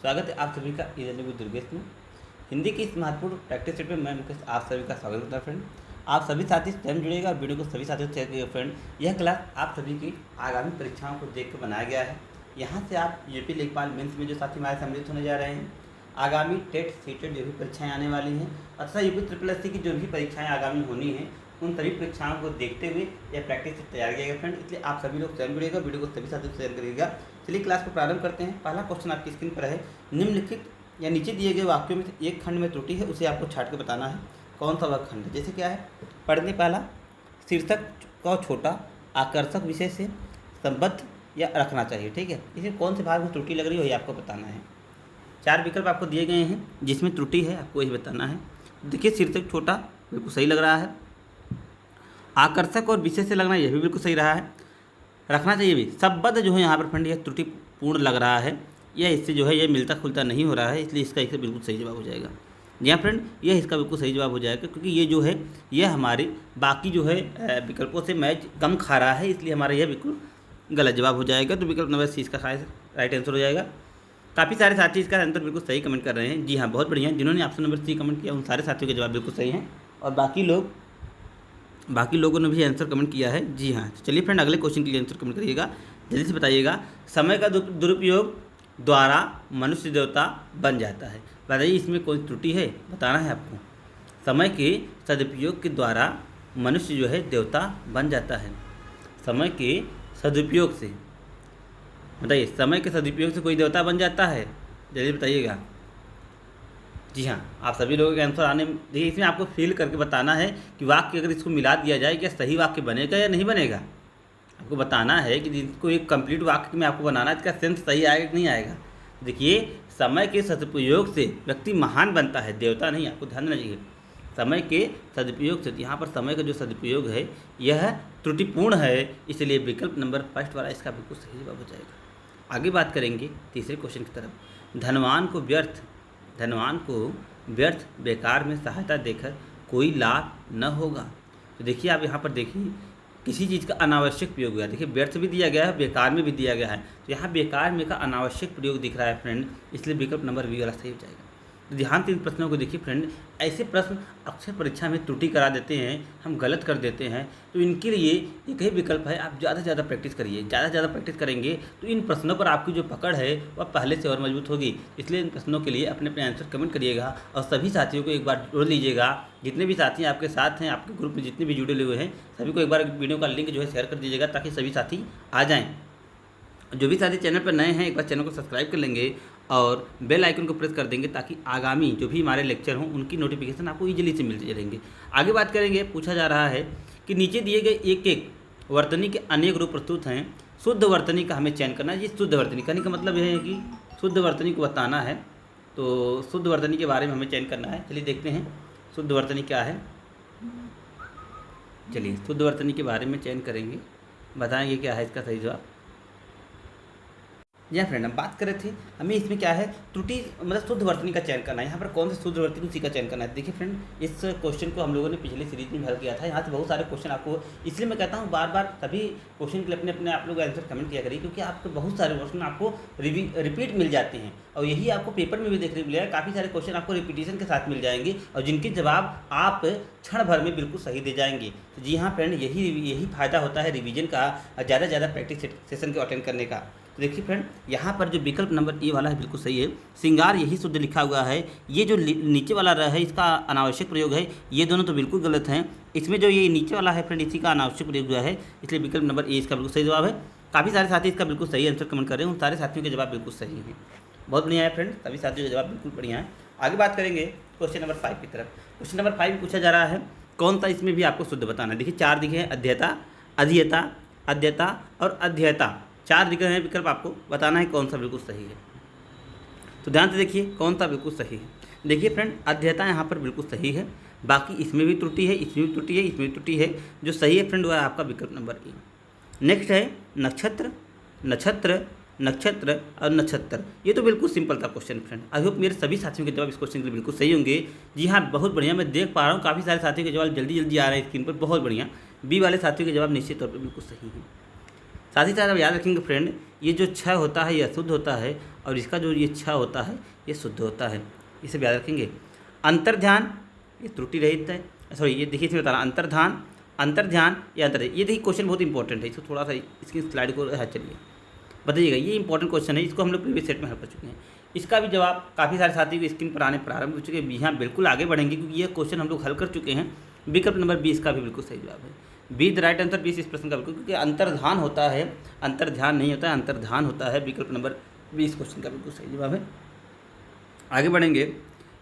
स्वागत है आप सभी का ईजन विद दुर्गेश में। हिंदी की इस महत्वपूर्ण प्रैक्टिस सेट में मैं मुकेश आप सभी का स्वागत करता हूं फ्रेंड। आप सभी साथी स्वयं जुड़ेगा और वीडियो को सभी साथियों को शेयर करिएगा फ्रेंड। यह क्लास आप सभी की आगामी परीक्षाओं को देख कर बनाया गया है। यहाँ से आप यूपी लेखपाल मेंस में जो साथी हमारे सम्मिलित होने जा रहे हैं, आगामी टेट सीटेट जो भी परीक्षाएँ आने वाली हैं तथा यूपी SSSC की जो भी परीक्षाएँ आगामी होनी हैं, उन सभी परीक्षाओं को देखते हुए यह प्रैक्टिस तैयार किया गया फ्रेंड। इसलिए आप सभी लोग स्वयं जुड़िएगा, वीडियो को सभी साथियों को शेयर करिएगा। चलिए क्लास को प्रारंभ करते हैं। पहला क्वेश्चन आपकी स्क्रीन पर है। निम्नलिखित या नीचे दिए गए वाक्यों में से एक खंड में त्रुटि है, उसे आपको छाट के बताना है कौन सा वह खंड है। जैसे क्या है, पढ़ने पहला शीर्षक को छोटा आकर्षक विषय से संबद्ध या रखना चाहिए, ठीक है। इसमें कौन से भाग में त्रुटि लग रही है वही आपको बताना है। 4 विकल्प आपको दिए गए हैं जिसमें त्रुटि है, आपको वही बताना है। देखिए, शीर्षक छोटा बिल्कुल सही लग रहा है, आकर्षक और विषय से लगना यह भी बिल्कुल सही रहा है, रखना चाहिए भी। संबद्ध जो है यहाँ पर फ्रेंड यह त्रुटिपूर्ण लग रहा है, यह इससे जो है यह मिलता खुलता नहीं हो रहा है, इसलिए इसका एक बिल्कुल सही जवाब हो जाएगा। जी हाँ फ्रेंड, यह इसका बिल्कुल सही जवाब हो जाएगा, क्योंकि ये जो है यह हमारे बाकी जो है विकल्पों से मैच कम खा रहा है, इसलिए हमारा यह बिल्कुल गलत जवाब हो जाएगा। तो विकल्प नंबर C इसका राइट आंसर हो जाएगा। काफ़ी सारे साथी इसका आंसर बिल्कुल सही कमेंट कर रहे हैं। जी हाँ, बहुत बढ़िया। जिन्होंने ऑप्शन नंबर C कमेंट किया उन सारे साथियों के जवाब बिल्कुल सही हैं, और बाकी लोगों ने भी आंसर कमेंट किया है। जी हाँ, तो चलिए फ्रेंड अगले क्वेश्चन के लिए आंसर कमेंट करिएगा, जल्दी से बताइएगा। समय का दुरुपयोग द्वारा मनुष्य देवता बन जाता है। बताइए इसमें कोई त्रुटि है, बताना है आपको। समय के सदुपयोग के द्वारा मनुष्य जो है देवता बन जाता है। समय के सदुपयोग से बताइए, समय के सदुपयोग से कोई देवता बन जाता है, जल्दी बताइएगा। जी हाँ, आप सभी लोगों के आंसर आने, देखिए इसमें आपको फील करके बताना है कि वाक्य अगर इसको मिला दिया जाए क्या सही वाक्य बनेगा या नहीं बनेगा। आपको बताना है कि जिसको एक कंप्लीट वाक्य में आपको बनाना है, इसका सेंस सही आएगा कि नहीं आएगा। देखिए, समय के सदुपयोग से व्यक्ति महान बनता है, देवता नहीं। आपको ध्यान देना चाहिए, समय के सदुपयोग से। यहाँ पर समय का जो सदुपयोग है यह त्रुटिपूर्ण है, इसलिए विकल्प नंबर फर्स्ट वाला इसका बिल्कुल सही जवाब हो जाएगा। आगे बात करेंगे तीसरे क्वेश्चन की तरफ। धनवान को व्यर्थ बेकार में सहायता देकर कोई लाभ न होगा। तो देखिए, आप यहाँ पर देखिए किसी चीज़ का अनावश्यक प्रयोग हुआ। देखिए, व्यर्थ भी दिया गया है, बेकार में भी दिया गया है, तो यहाँ बेकार में का अनावश्यक प्रयोग दिख रहा है फ्रेंड, इसलिए विकल्प नंबर B वाला सही हो जाएगा। तो ध्यान से इन प्रश्नों को देखिए फ्रेंड। ऐसे प्रश्न अक्सर परीक्षा में त्रुटि करा देते हैं, हम गलत कर देते हैं, तो इनके लिए एक ही विकल्प है, आप ज़्यादा से ज़्यादा प्रैक्टिस करिए। ज़्यादा से ज़्यादा प्रैक्टिस करेंगे तो इन प्रश्नों पर आपकी जो पकड़ है वह पहले से और मजबूत होगी। इसलिए इन प्रश्नों के लिए अपने अपने आंसर कमेंट करिएगा और सभी साथियों को एक बार जोड़ लीजिएगा। जितने भी साथी आपके साथ हैं, आपके ग्रुप में जितने भी जुड़े हुए हैं, सभी को एक बार वीडियो का लिंक जो है शेयर कर दीजिएगा, ताकि सभी साथी आ जाएँ। जो भी साथी चैनल पर नए हैं, एक बार चैनल को सब्सक्राइब कर लेंगे और बेल आइकन को प्रेस कर देंगे, ताकि आगामी जो भी हमारे लेक्चर हों उनकी नोटिफिकेशन आपको इजीली से मिलते रहेंगे। आगे बात करेंगे, पूछा जा रहा है कि नीचे दिए गए एक एक वर्तनी के अनेक रूप प्रस्तुत हैं, शुद्ध वर्तनी का हमें चयन करना है। ये शुद्ध वर्तनी कहने का मतलब यह है कि शुद्ध वर्तनी को बताना है, तो शुद्ध वर्तनी के बारे में हमें चयन करना है। चलिए देखते हैं शुद्ध वर्तनी क्या है। चलिए शुद्ध वर्तनी के बारे में चयन करेंगे, बताएंगे क्या है इसका सही जवाब। जी फ्रेंड, हम बात कर रहे थे, हमें इसमें क्या है त्रुटि मतलब शुद्ध वर्तनी का चयन करना है। यहाँ पर कौन से शुद्ध वर्तनी उसी का चयन करना है। देखिए फ्रेंड, इस क्वेश्चन को हम लोगों ने पिछले सीरीज में हल किया था। यहाँ से बहुत सारे क्वेश्चन आपको, इसलिए मैं कहता हूँ बार बार सभी क्वेश्चन के लिए अपने अपने आप लोग आंसर कमेंट किया करिए, क्योंकि आपको बहुत सारे क्वेश्चन आपको रिपीट मिल जाते हैं, और यही आपको पेपर में भी देखने को मिलेगा। काफ़ी सारे क्वेश्चन आपको रिपीटेशन के साथ मिल जाएंगे, और जिनके जवाब आप क्षण भर में बिल्कुल सही दे जाएंगे। तो जी हाँ फ्रेंड, यही फ़ायदा होता है रिवीजन का, ज़्यादा से ज़्यादा प्रैक्टिस सेशन को अटेंड करने का। तो देखिए फ्रेंड, यहाँ पर जो विकल्प नंबर E वाला है बिल्कुल सही है। श्रृंगार यही शुद्ध लिखा हुआ है, ये जो नीचे वाला रहा है इसका अनावश्यक प्रयोग है, ये दोनों तो बिल्कुल गलत हैं। इसमें जो ये नीचे वाला है फ्रेंड, इसी का अनावश्यक प्रयोग हुआ है, इसलिए विकल्प नंबर E इसका बिल्कुल सही जवाब है। काफ़ी सारे साथी इसका बिल्कुल सही आंसर कमेंट कर रहे हैं, उन सारे साथियों के जवाब बिल्कुल सही हैं। बहुत बढ़िया है फ्रेंड, सभी साथियों के जवाब बिल्कुल बढ़िया है। आगे बात करेंगे क्वेश्चन नंबर 5 की तरफ। क्वेश्चन नंबर 5 पूछा जा रहा है कौन सा इसमें भी आपको शुद्ध बताना है। देखिए 4 दिखे हैं, अध्येता, अधियता, अद्यता और अध्येता। 4 दिखे हैं विकल्प, आपको बताना है कौन सा बिल्कुल सही है। तो ध्यान से देखिए कौन सा बिल्कुल सही है। देखिए फ्रेंड, अध्येता यहाँ पर बिल्कुल सही है, बाकी इसमें भी त्रुटि है, इसमें भी त्रुटि है, इसमें भी त्रुटि है। जो सही है फ्रेंड वह है आपका विकल्प नंबर E। नेक्स्ट है नक्षत्र, नक्षत्र, नक्षत्र और नक्षत्र। ये तो बिल्कुल सिंपल था क्वेश्चन फ्रेंड। आई होप मेरे सभी साथियों के जवाब इस क्वेश्चन के लिए बिल्कुल सही होंगे। जी हाँ, बहुत बढ़िया, मैं देख पा रहा हूँ काफ़ी सारे साथियों के जवाब जल्दी जल्दी आ रहे हैं स्क्रीन पर, बहुत बढ़िया। B वाले साथियों के जवाब निश्चित तौर पर बिल्कुल सही है। साथ ही साथ आप याद रखेंगे फ्रेंड, ये जो 6 होता है ये अशुद्ध होता है, और इसका जो ये छ होता है ये शुद्ध होता है, इसे याद रखेंगे। अंतर्ध्यान ये त्रुटि रहित है, सॉरी ये देखिए इसमें बताना अंतर्ध्यान या अंतर, ये देखिए क्वेश्चन बहुत इंपॉर्टेंट है, इसको थोड़ा सा इसकी स्लाइड को चलिए बताइएगा। ये इंपॉर्टेंट क्वेश्चन है, इसको हम लोग प्रीवियस सेट में हल कर चुके हैं। इसका भी जवाब काफ़ी सारे साथी को स्क्रीन पर आने प्रारंभ हो चुके हैं। यहाँ बिल्कुल आगे बढ़ेंगे क्योंकि ये क्वेश्चन हम लोग हल कर चुके हैं। विकल्प नंबर 20 का भी बिल्कुल सही जवाब है, बी द राइट आंसर 20 इस प्रश्न का बिल्कुल, क्योंकि अंतर्धान होता है, अंतर्ध्यान नहीं होता है, अंतर्धान होता है। विकल्प नंबर 20 क्वेश्चन का बिल्कुल सही जवाब है। आगे बढ़ेंगे,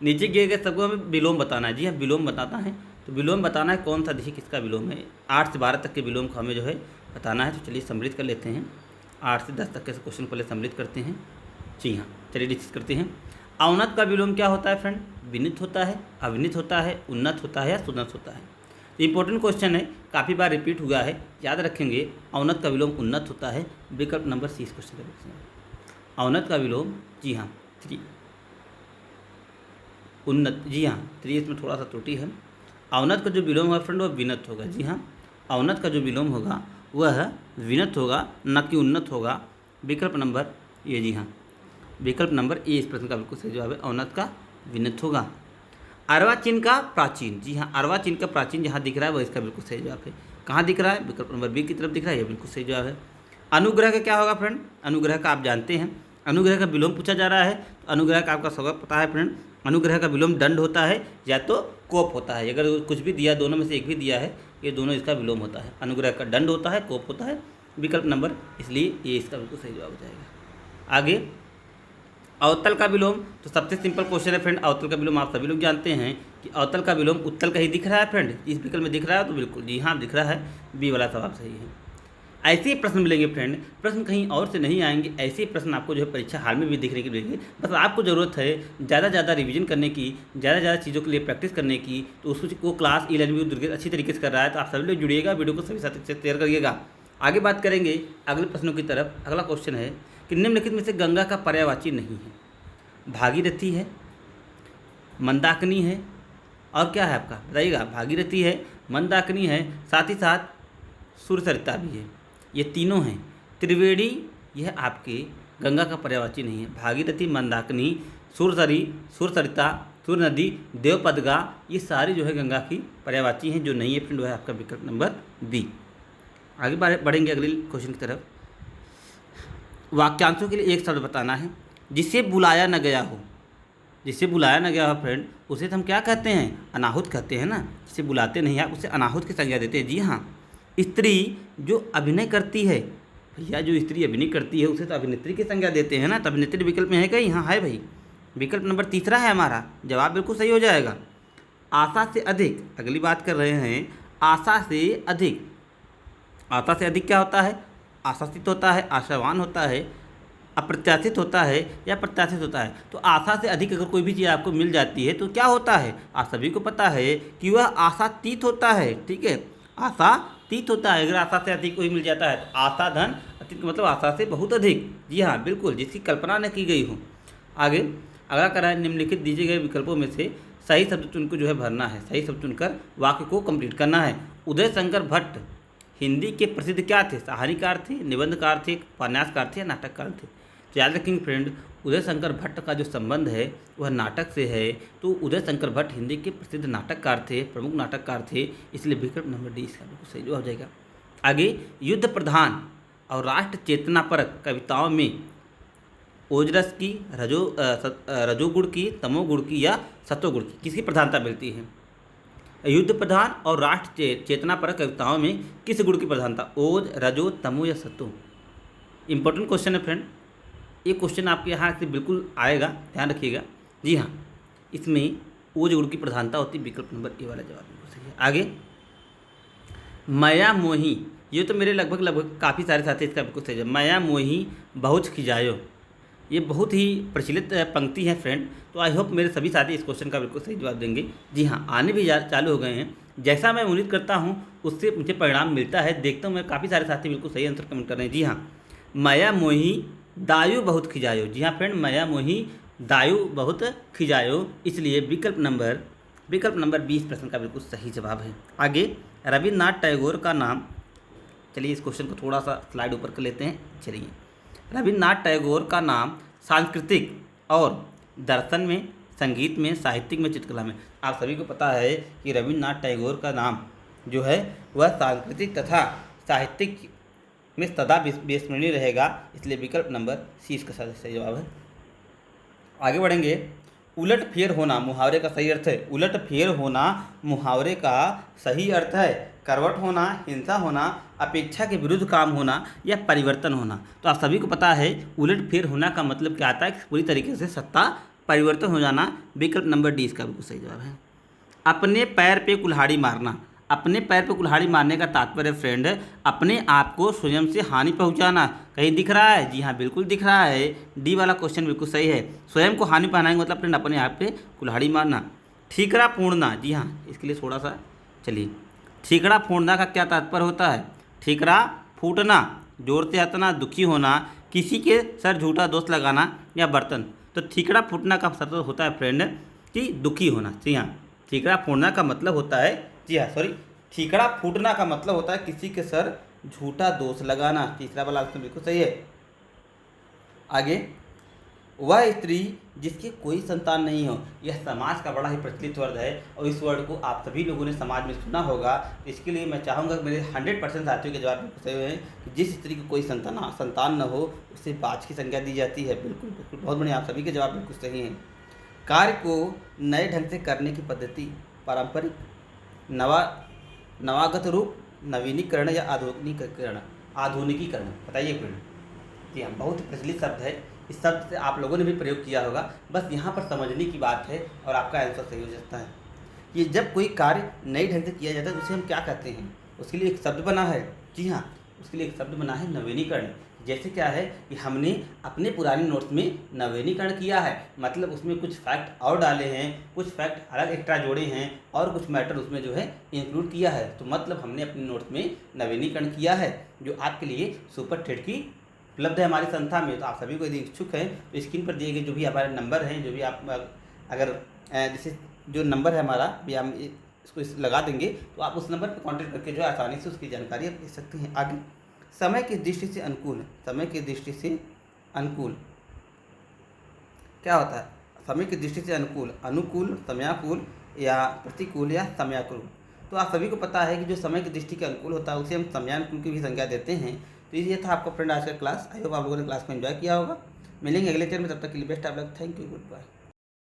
नीचे दिए गए सबको हमें विलोम बताना है। जी हाँ, विलोम बताना है, तो विलोम बताना है कौन सा देखिए किसका विलोम है। 8 से 12 तक के विलोम को हमें जो है बताना है। तो चलिए सम्मिलित कर लेते हैं, 8 से 10 तक के क्वेश्चन पहले सम्मिलित करते हैं। जी हाँ, चलिए डिस्कस करते हैं। अवनत का विलोम क्या होता है फ्रेंड? विनित होता है, अविनित होता है, उन्नत होता है या सुन्नत होता है। तो इंपॉर्टेंट क्वेश्चन है, काफ़ी बार रिपीट हुआ है, याद रखेंगे। अवनत का विलोम उन्नत होता है। विकल्प नंबर 30 क्वेश्चन का अवनत का विलोम, जी हाँ 3 उन्नत, जी हाँ 3 इसमें थोड़ा सा त्रुटि है। अवनत का जो विलोम होगा फ्रेंड वो विनत होगा। जी हाँ, अवनत का जो विलोम होगा वह विनत होगा, न कि उन्नत होगा। विकल्प नंबर ये, जी हाँ विकल्प नंबर ए इस प्रश्न का बिल्कुल सही जवाब है, अवनत का विनत होगा। अर्वाचीन का प्राचीन, जी हाँ अर्वाचीन का प्राचीन जहाँ दिख रहा है वह इसका बिल्कुल सही जवाब है। कहाँ दिख रहा है? विकल्प नंबर बी की तरफ दिख रहा है, यह बिल्कुल सही जवाब है। अनुग्रह का क्या होगा फ्रेंड? अनुग्रह का आप जानते हैं, अनुग्रह का विलोम पूछा जा रहा है, तो अनुग्रह का आपका सबक पता है फ्रेंड। अनुग्रह का विलोम दंड होता है या तो कोप होता है। अगर कुछ भी दिया, दोनों में से एक भी दिया है, ये दोनों इसका विलोम होता है। अनुग्रह का दंड होता है, कोप होता है। विकल्प नंबर, इसलिए ये इसका बिल्कुल सही जवाब हो जाएगा। आगे, अवतल का विलोम, तो सबसे सिंपल क्वेश्चन है फ्रेंड। अवतल का विलोम आप सभी लोग जानते हैं कि अवतल का विलोम उत्तल का ही दिख रहा है फ्रेंड। इस विकल्प में दिख रहा है, तो बिल्कुल जी हाँ दिख रहा है, बी वाला जवाब सही है। ऐसे ही प्रश्न मिलेंगे फ्रेंड, प्रश्न कहीं और से नहीं आएंगे, ऐसे ही प्रश्न आपको जो है परीक्षा हाल में भी देखने के मिलेंगे। बस आपको ज़रूरत है ज़्यादा रिवीजन करने की, ज़्यादा चीज़ों के लिए प्रैक्टिस करने की। तो उसको क्लास ई-लर्निंग अच्छी तरीके से कर रहा है, तो आप सभी लोग जुड़िएगा, वीडियो को सभी साथी से शेयर करिएगा। आगे बात करेंगे अगले प्रश्नों की तरफ। अगला क्वेश्चन है कि निम्नलिखित में से गंगा का पर्यायवाची नहीं है। भागीरथी है, मंदाकिनी है, और क्या है आपका बताइएगा? भागीरथी है, मंदाकिनी है, साथ ही साथ सुरसरिता भी है। ये तीनों हैं। त्रिवेणी यह आपके गंगा का पर्यायवाची नहीं है। भागीरथी, मंदाकिनी, सुरसरिता, सुर नदी, देवपदगा, ये सारी जो है गंगा की पर्यायवाची हैं। जो नहीं है फ्रेंड वह है आपका विकल्प नंबर बी। आगे बढ़ेंगे अगले क्वेश्चन की तरफ। वाक्यांशों के लिए एक शब्द बताना है। जिसे बुलाया न गया हो, जिसे बुलाया न गया हो फ्रेंड, उसे तो हम क्या कहते हैं? अनाहुत कहते हैं ना। जिसे बुलाते नहीं आप उसे अनाहुत की संज्ञा देते हैं। जी हाँ, स्त्री जो अभिनय करती है, भैया जो स्त्री अभिनय करती है उसे तो अभिनेत्री की संज्ञा देते हैं ना। तो अभिनेत्री विकल्प में है कहीं? हाँ है भाई, विकल्प नंबर 3 है हमारा जवाब, बिल्कुल सही हो जाएगा। आशा से अधिक, अगली बात कर रहे हैं, आशा से अधिक। आशा से अधिक क्या होता है? आशासित होता है, आशावान होता है, अप्रत्याशित होता है या प्रत्याशित होता है। तो आशा से अधिक अगर कोई भी चीज़ आपको मिल जाती है तो क्या होता है? आप सभी को पता है कि वह आशातीत होता है। ठीक है, आशातीत होता है। अगर आशा से अधिक कोई मिल जाता है तो आशा धन अतीत मतलब आशा से बहुत अधिक। जी हाँ बिल्कुल, जिसकी कल्पना न की गई हो। आगे अगला करा है, निम्नलिखित दिए गए विकल्पों में से सही शब्द चुनकर जो है भरना है। सही शब्द चुनकर वाक्य को कंप्लीट करना है। उदय शंकर भट्ट हिंदी के प्रसिद्ध क्या थे? कहानीकार थे, निबंधकार थे, उपन्यासकार थे या नाटककार थे? तो याद रखेंगे फ्रेंड, उदय शंकर भट्ट का जो संबंध है वह नाटक से है। तो उदय शंकर भट्ट हिंदी के प्रसिद्ध नाटककार थे, प्रमुख नाटककार थे, इसलिए विकल्प नंबर डी इसका बिल्कुल सही जवाब हो जाएगा। आगे, युद्ध प्रधान और राष्ट्र चेतनापरक कविताओं में ओजरस की, रजोगुण की, तमोगुण की या सतोगुण की किसकी प्रधानता मिलती है? युद्ध प्रधान और राष्ट्र चेतनापरक कविताओं में किस गुण की प्रधानता? ओज, रजो, तमो या सतो? इंपॉर्टेंट क्वेश्चन है फ्रेंड, ये क्वेश्चन आपके यहाँ से बिल्कुल आएगा, ध्यान रखिएगा। जी हाँ, इसमें ओज गुण की प्रधानता होती है। विकल्प नंबर ए वाला जवाब बिल्कुल सही है। आगे, माया मोही, ये तो मेरे लगभग काफ़ी सारे साथी इसका बिल्कुल सही है। माया मोही बहुत खिजायो, ये बहुत ही प्रचलित पंक्ति है फ्रेंड। तो आई होप मेरे सभी साथी इस क्वेश्चन का बिल्कुल सही जवाब देंगे। जी हाँ, आने भी चालू हो गए हैं। जैसा मैं उम्मीद करता हूँ उससे मुझे परिणाम मिलता है। देखता हूँ मैं काफ़ी सारे साथी बिल्कुल सही आंसर कमेंट कर रहे हैं। जी हाँ, माया मोही दायु बहुत खिजायो। जी हाँ फ्रेंड, माया मोही दायु बहुत खिजायो, इसलिए विकल्प नंबर 20 प्रश्न का बिल्कुल सही जवाब है। आगे, रविन्द्रनाथ टैगोर का नाम, चलिए इस क्वेश्चन को थोड़ा सा स्लाइड ऊपर कर लेते हैं। चलिए, रविन्द्रनाथ टैगोर का नाम सांस्कृतिक और दर्शन में, संगीत में, साहित्यिक में, चित्रकला में। आप सभी को पता है कि रविन्द्रनाथ टैगोर का नाम जो है वह सांस्कृतिक तथा साहित्यिक में सदा विस्मरणीय रहेगा, इसलिए विकल्प नंबर सी इसका सही जवाब है। आगे बढ़ेंगे। उलट फेर होना मुहावरे का सही अर्थ है। उलट फेर होना मुहावरे का सही अर्थ है करवट होना, हिंसा होना, अपेक्षा के विरुद्ध काम होना या परिवर्तन होना। तो आप सभी को पता है उलट फेर होना का मतलब क्या आता है कि पूरी तरीके से सत्ता परिवर्तन हो जाना। विकल्प नंबर डी इसका बिल्कुल सही जवाब है। अपने पैर पे कुल्हाड़ी मारना। अपने पैर पे कुल्हाड़ी मारने का तात्पर्य फ्रेंड अपने आप को स्वयं से हानि पहुंचाना। कहीं दिख रहा है? जी हाँ, बिल्कुल दिख रहा है। डी वाला क्वेश्चन बिल्कुल सही है। स्वयं को हानि पहुंचाने का मतलब फ्रेंड अपने आप पे कुल्हाड़ी मारना। ठीकरा फोड़ना, जी हाँ, इसके लिए थोड़ा सा चलिए। ठीकरा फोड़ना का क्या तात्पर्य होता है? ठीकरा फूटना, जोर से हंसना, दुखी होना, किसी के सर झूठा दोष लगाना या बर्तन। तो ठीकरा फूटना का मतलब होता है फ्रेंड कि दुखी होना। जी हाँ, ठीकरा फोड़ना का मतलब होता है, जी हाँ सॉरी, ठीकरा फूटना का मतलब होता है किसी के सर झूठा दोष लगाना। तीसरा वाला ऑप्शन बिल्कुल सही है। आगे, वह स्त्री जिसकी कोई संतान नहीं हो, यह समाज का बड़ा ही प्रचलित वर्ड है और इस वर्ड को आप सभी लोगों ने समाज में सुना होगा। तो इसके लिए मैं चाहूँगा कि मेरे 100% साथियों के जवाब बिल्कुल सही हैं कि जिस स्त्री की कोई संतान न हो उसे बाज की संज्ञा दी जाती है। बिल्कुल बिल्कुल, बहुत बढ़िया, आप सभी के जवाब बिल्कुल सही हैं। कार्य को नए ढंग से करने की पद्धति पारंपरिक, नवागत रूप, नवीनीकरण या आधुनिकीकरण बताइए फ्रेंड। जी हाँ, बहुत प्रचलित शब्द है। इस शब्द से आप लोगों ने भी प्रयोग किया होगा, बस यहाँ पर समझने की बात है और आपका आंसर सही हो जाता है। ये जब कोई कार्य नए ढंग से किया जाता है तो उसे हम क्या कहते हैं? उसके लिए एक शब्द बना है। जी हाँ, उसके लिए एक शब्द बना है नवीनीकरण। जैसे क्या है कि हमने अपने पुराने नोट्स में नवीनीकरण किया है, मतलब उसमें कुछ फैक्ट और डाले हैं, कुछ फैक्ट अलग एक्स्ट्रा जोड़े हैं और कुछ मैटर उसमें जो है इंक्लूड किया है। तो मतलब हमने अपने नोट्स में नवीनीकरण किया है, जो आपके लिए सुपर थ्रेड की उपलब्ध है हमारी संस्था में। तो आप सभी को यदि इच्छुक हैं तो स्क्रीन पर दिए गए जो भी हमारे नंबर हैं, जो भी आप अगर जैसे जो नंबर है हमारा भी हम इसको लगा देंगे, तो आप उस नंबर पर कॉन्टेक्ट करके जो है आसानी से उसकी जानकारी आप ले सकते हैं। आगे, समय की दृष्टि से अनुकूल। समय की दृष्टि से अनुकूल क्या होता है? समय की दृष्टि से अनुकूल, अनुकूल, समयाकुल या प्रतिकूल या समयाकुल। तो आप सभी को पता है कि जो समय की दृष्टि के अनुकूल होता है उसे हम समयानुकूल की भी संज्ञा देते हैं। तो ये था आपका फ्रेंड आज का क्लास। आई होप आप लोगों ने क्लास को एंजॉय किया होगा। मिलेंगे अगले चरण में, तब तक के लिए best of luck. Thank you, good bye.